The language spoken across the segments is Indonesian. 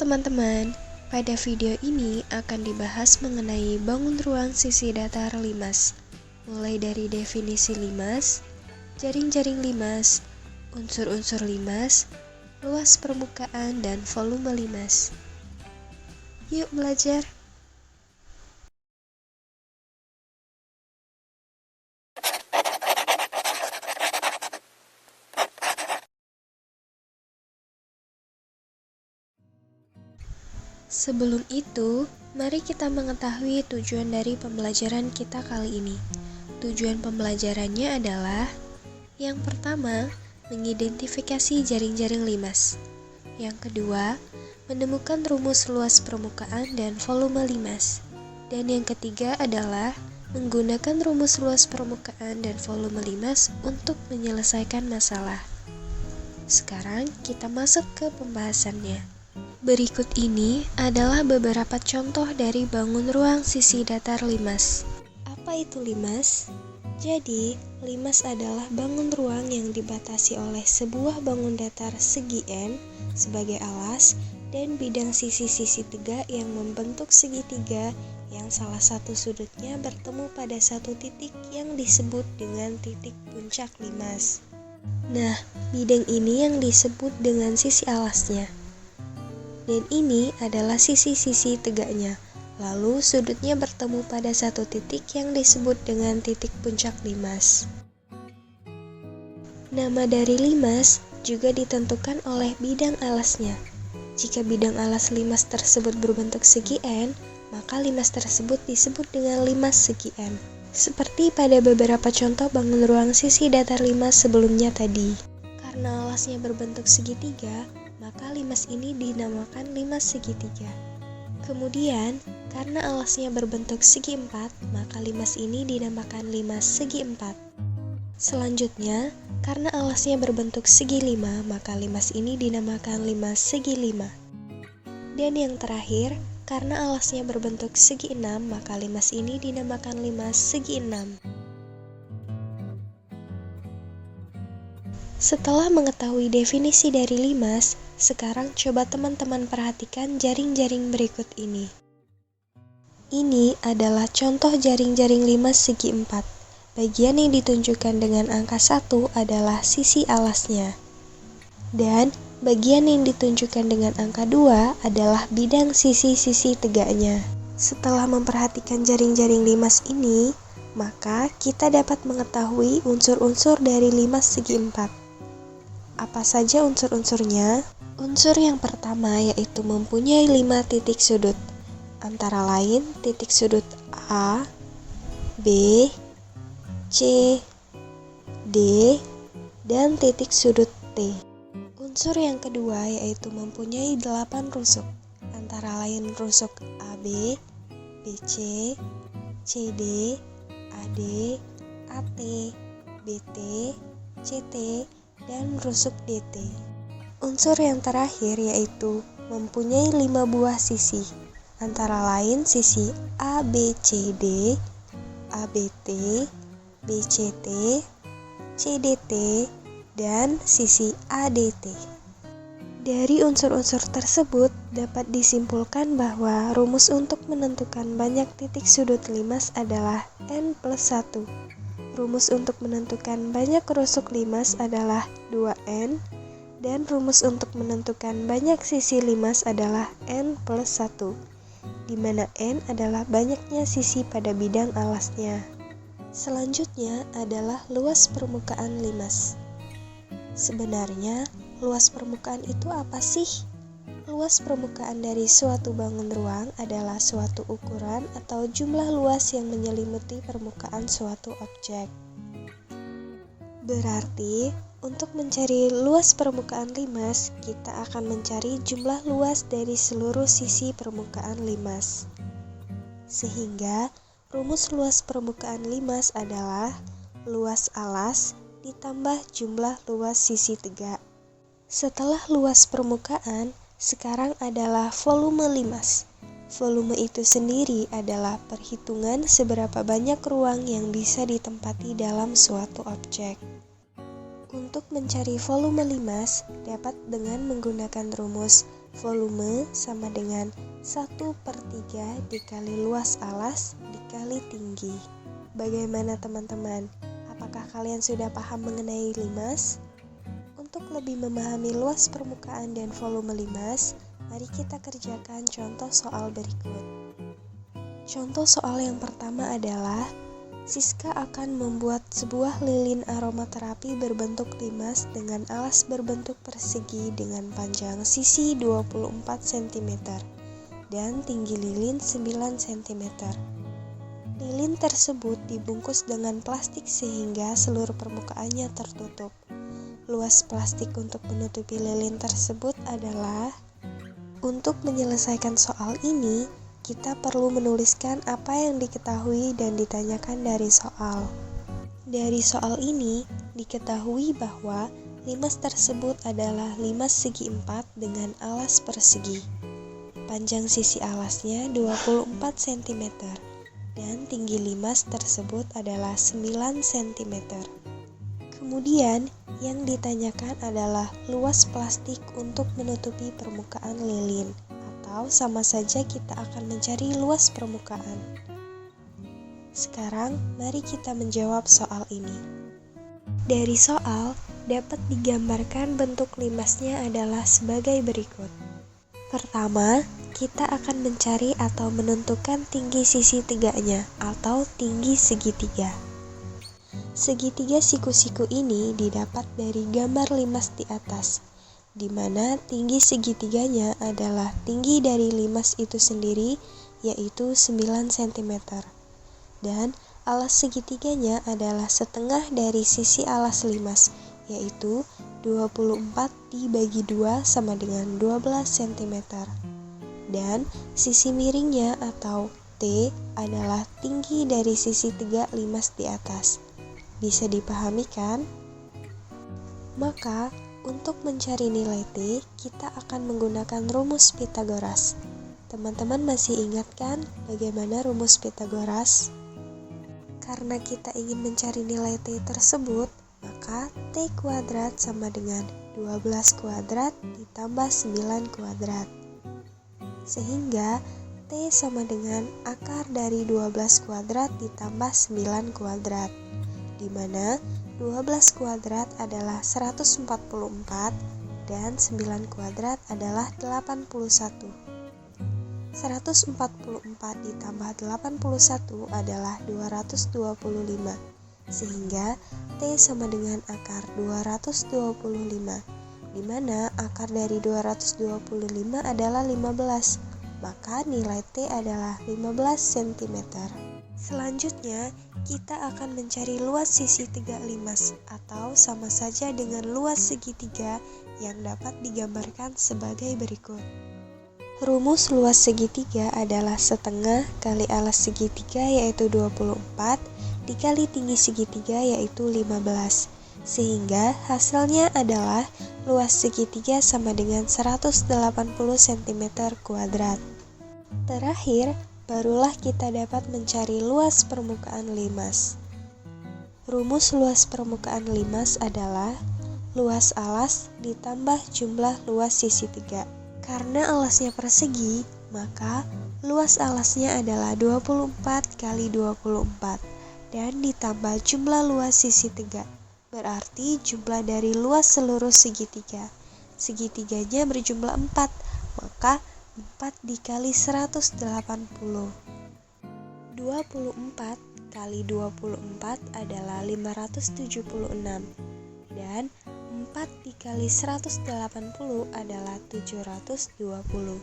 teman-teman, pada video ini akan dibahas mengenai bangun ruang sisi datar limas, mulai dari definisi limas, jaring-jaring limas, unsur-unsur limas, luas permukaan, dan volume limas. Yuk belajar! Sebelum itu, mari kita mengetahui tujuan dari pembelajaran kita kali ini. Tujuan pembelajarannya adalah: yang pertama, mengidentifikasi jaring-jaring limas. Yang kedua, menemukan rumus luas permukaan dan volume limas. Dan yang ketiga adalah menggunakan rumus luas permukaan dan volume limas untuk menyelesaikan masalah. Sekarang kita masuk ke pembahasannya. Berikut ini adalah beberapa contoh dari bangun ruang sisi datar limas. Apa itu limas? Jadi, limas adalah bangun ruang yang dibatasi oleh sebuah bangun datar segi N sebagai alas dan bidang sisi-sisi tegak yang membentuk segitiga yang salah satu sudutnya bertemu pada satu titik yang disebut dengan titik puncak limas. Nah, bidang ini yang disebut dengan sisi alasnya. Dan ini adalah sisi-sisi tegaknya. Lalu sudutnya bertemu pada satu titik yang disebut dengan titik puncak limas. Nama dari limas juga ditentukan oleh bidang alasnya. Jika bidang alas limas tersebut berbentuk segi N, maka limas tersebut disebut dengan limas segi N. Seperti pada beberapa contoh bangun ruang sisi datar limas sebelumnya tadi. Karena alasnya berbentuk segitiga, maka limas ini dinamakan limas segitiga. Kemudian, karena alasnya berbentuk segi empat, maka limas ini dinamakan limas segi empat. Selanjutnya, karena alasnya berbentuk segi lima, maka limas ini dinamakan limas segi lima. Dan yang terakhir, karena alasnya berbentuk segi enam, maka limas ini dinamakan limas segi enam. Setelah mengetahui definisi dari limas, sekarang coba teman-teman perhatikan jaring-jaring berikut ini. Ini adalah contoh jaring-jaring limas segi 4. Bagian yang ditunjukkan dengan angka 1 adalah sisi alasnya. Dan bagian yang ditunjukkan dengan angka 2 adalah bidang sisi-sisi tegaknya. Setelah memperhatikan jaring-jaring limas ini, maka kita dapat mengetahui unsur-unsur dari limas segi 4. Apa saja unsur-unsurnya? Unsur yang pertama yaitu mempunyai 5 titik sudut, antara lain titik sudut A, B, C, D, dan titik sudut T. Unsur yang kedua yaitu mempunyai 8 rusuk, antara lain rusuk AB, BC, CD, AD, AT, BT, CT, dan rusuk DT. Unsur yang terakhir yaitu mempunyai 5 buah sisi, antara lain sisi ABCD, ABT, BCT, CDT, dan sisi ADT. Dari unsur-unsur tersebut dapat disimpulkan bahwa rumus untuk menentukan banyak titik sudut limas adalah N+1. Rumus untuk menentukan banyak rusuk limas adalah 2N, dan rumus untuk menentukan banyak sisi limas adalah N+1, di mana N adalah banyaknya sisi pada bidang alasnya. Selanjutnya adalah luas permukaan limas. Sebenarnya, luas permukaan itu apa sih? Luas permukaan dari suatu bangun ruang adalah suatu ukuran atau jumlah luas yang menyelimuti permukaan suatu objek. Berarti, untuk mencari luas permukaan limas, kita akan mencari jumlah luas dari seluruh sisi permukaan limas. Sehingga, rumus luas permukaan limas adalah luas alas ditambah jumlah luas sisi tegak. Setelah luas permukaan, sekarang adalah volume limas. Volume itu sendiri adalah perhitungan seberapa banyak ruang yang bisa ditempati dalam suatu objek. Untuk mencari volume limas dapat dengan menggunakan rumus Volume sama dengan 1/3 dikali luas alas dikali tinggi. Bagaimana teman-teman? Apakah kalian sudah paham mengenai limas? Untuk lebih memahami luas permukaan dan volume limas, mari kita kerjakan contoh soal berikut. Contoh soal yang pertama adalah Siska akan membuat sebuah lilin aromaterapi berbentuk limas dengan alas berbentuk persegi dengan panjang sisi 24 cm dan tinggi lilin 9 cm. Lilin tersebut dibungkus dengan plastik sehingga seluruh permukaannya tertutup. Luas plastik untuk menutupi lilin tersebut adalah. Untuk menyelesaikan soal ini, kita perlu menuliskan apa yang diketahui dan ditanyakan dari soal. Dari soal ini, diketahui bahwa limas tersebut adalah limas segi 4 dengan alas persegi. Panjang sisi alasnya 24 cm dan tinggi limas tersebut adalah 9 cm. Kemudian, yang ditanyakan adalah luas plastik untuk menutupi permukaan lilin. Atau sama saja kita akan mencari luas permukaan. Sekarang, mari kita menjawab soal ini. Dari soal, dapat digambarkan bentuk limasnya adalah sebagai berikut. Pertama, kita akan mencari atau menentukan tinggi sisi tegaknya atau tinggi segitiga. Segitiga siku-siku ini didapat dari gambar limas di atas, di mana tinggi segitiganya adalah tinggi dari limas itu sendiri, yaitu 9 cm. Dan alas segitiganya adalah setengah dari sisi alas limas, yaitu 24 dibagi 2 sama dengan 12 cm. Dan sisi miringnya atau T adalah tinggi dari sisi tegak limas di atas. Bisa dipahami kan? Maka, untuk mencari nilai T, kita akan menggunakan rumus Pythagoras. Teman-teman masih ingat kan bagaimana rumus Pythagoras? Karena kita ingin mencari nilai T tersebut, maka T kuadrat sama dengan 12 kuadrat ditambah 9 kuadrat. Sehingga T sama dengan akar dari 12 kuadrat ditambah 9 kuadrat, di mana 12 kuadrat adalah 144 dan 9 kuadrat adalah 81. 144 ditambah 81 adalah 225, sehingga T sama dengan akar 225, di mana akar dari 225 adalah 15, maka nilai T adalah 15 cm. Selanjutnya, kita akan mencari luas sisi tegak limas atau sama saja dengan luas segitiga yang dapat digambarkan sebagai berikut. Rumus luas segitiga adalah setengah kali alas segitiga yaitu 24 dikali tinggi segitiga yaitu 15, sehingga hasilnya adalah luas segitiga sama dengan 180 cm kuadrat. Terakhir, barulah kita dapat mencari luas permukaan limas. Rumus luas permukaan limas adalah luas alas ditambah jumlah luas sisi tegak. Karena alasnya persegi, maka luas alasnya adalah 24 kali 24 dan ditambah jumlah luas sisi tegak. Berarti jumlah dari luas seluruh segitiga. Segitiganya berjumlah 4, maka 4 dikali 180. 24 kali 24 adalah 576 dan 4 dikali 180 adalah 720.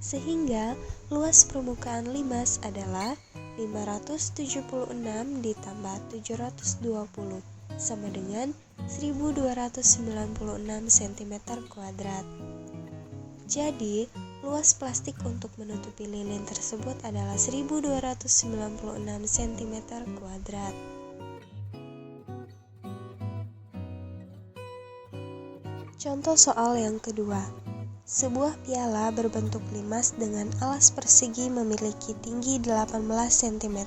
Sehingga luas permukaan limas adalah 576 ditambah 720 sama dengan 1296 cm kuadrat. Jadi, luas plastik untuk menutupi lilin tersebut adalah 1296 cm kuadrat. Contoh soal yang kedua. Sebuah piala berbentuk limas dengan alas persegi memiliki tinggi 18 cm.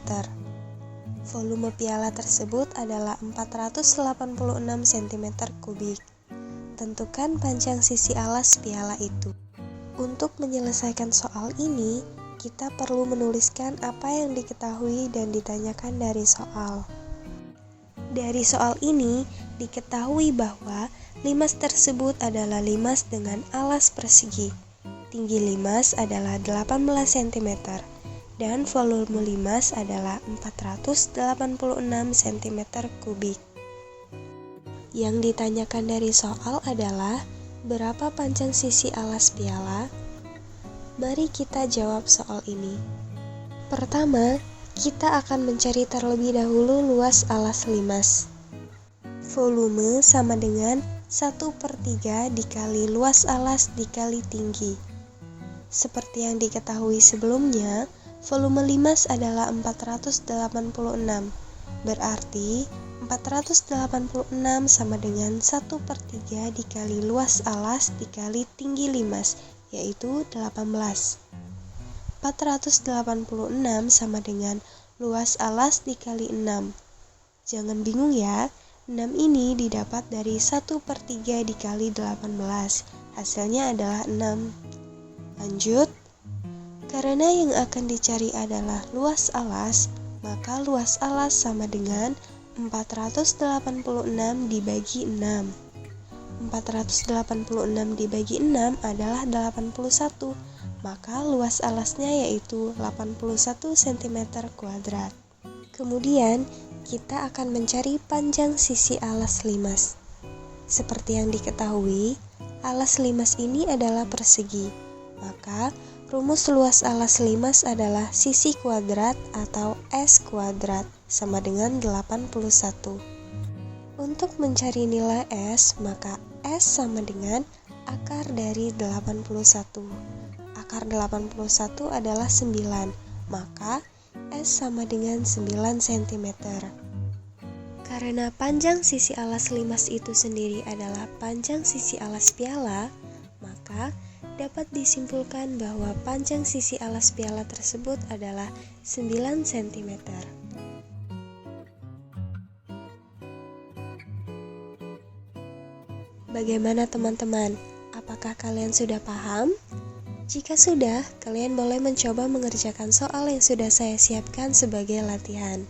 Volume piala tersebut adalah 486 cm kubik. Tentukan panjang sisi alas piala itu. Untuk menyelesaikan soal ini, kita perlu menuliskan apa yang diketahui dan ditanyakan dari soal. Dari soal ini, diketahui bahwa limas tersebut adalah limas dengan alas persegi. Tinggi limas adalah 18 cm dan volume limas adalah 486 cm kubik. Yang ditanyakan dari soal adalah berapa panjang sisi alas piala? Mari kita jawab soal ini. Pertama, kita akan mencari terlebih dahulu luas alas limas. Volume sama dengan 1/3 dikali luas alas dikali tinggi. Seperti yang diketahui sebelumnya, volume limas adalah 486. Berarti 486 sama dengan 1/3 dikali luas alas dikali tinggi limas, yaitu 18. 486 sama dengan luas alas dikali 6. Jangan bingung ya, 6 ini didapat dari 1/3 dikali 18. Hasilnya adalah 6. Lanjut. Karena yang akan dicari adalah luas alas, maka luas alas sama dengan 486 dibagi 6. 486 dibagi 6 adalah 81. Maka luas alasnya yaitu 81 cm². Kemudian, kita akan mencari panjang sisi alas limas. Seperti yang diketahui, alas limas ini adalah persegi. Maka, rumus luas alas limas adalah sisi kuadrat atau S kuadrat sama dengan 81. Untuk mencari nilai S, maka S sama dengan akar dari 81. Akar 81 adalah 9, maka S sama dengan 9 cm. Karena panjang sisi alas limas itu sendiri adalah panjang sisi alas piala, maka dapat disimpulkan bahwa panjang sisi alas piala tersebut adalah 9 cm. Bagaimana teman-teman? Apakah kalian sudah paham? Jika sudah, kalian boleh mencoba mengerjakan soal yang sudah saya siapkan sebagai latihan.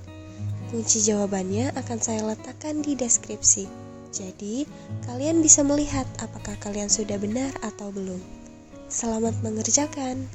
Kunci jawabannya akan saya letakkan di deskripsi. Jadi, kalian bisa melihat apakah kalian sudah benar atau belum. Selamat mengerjakan!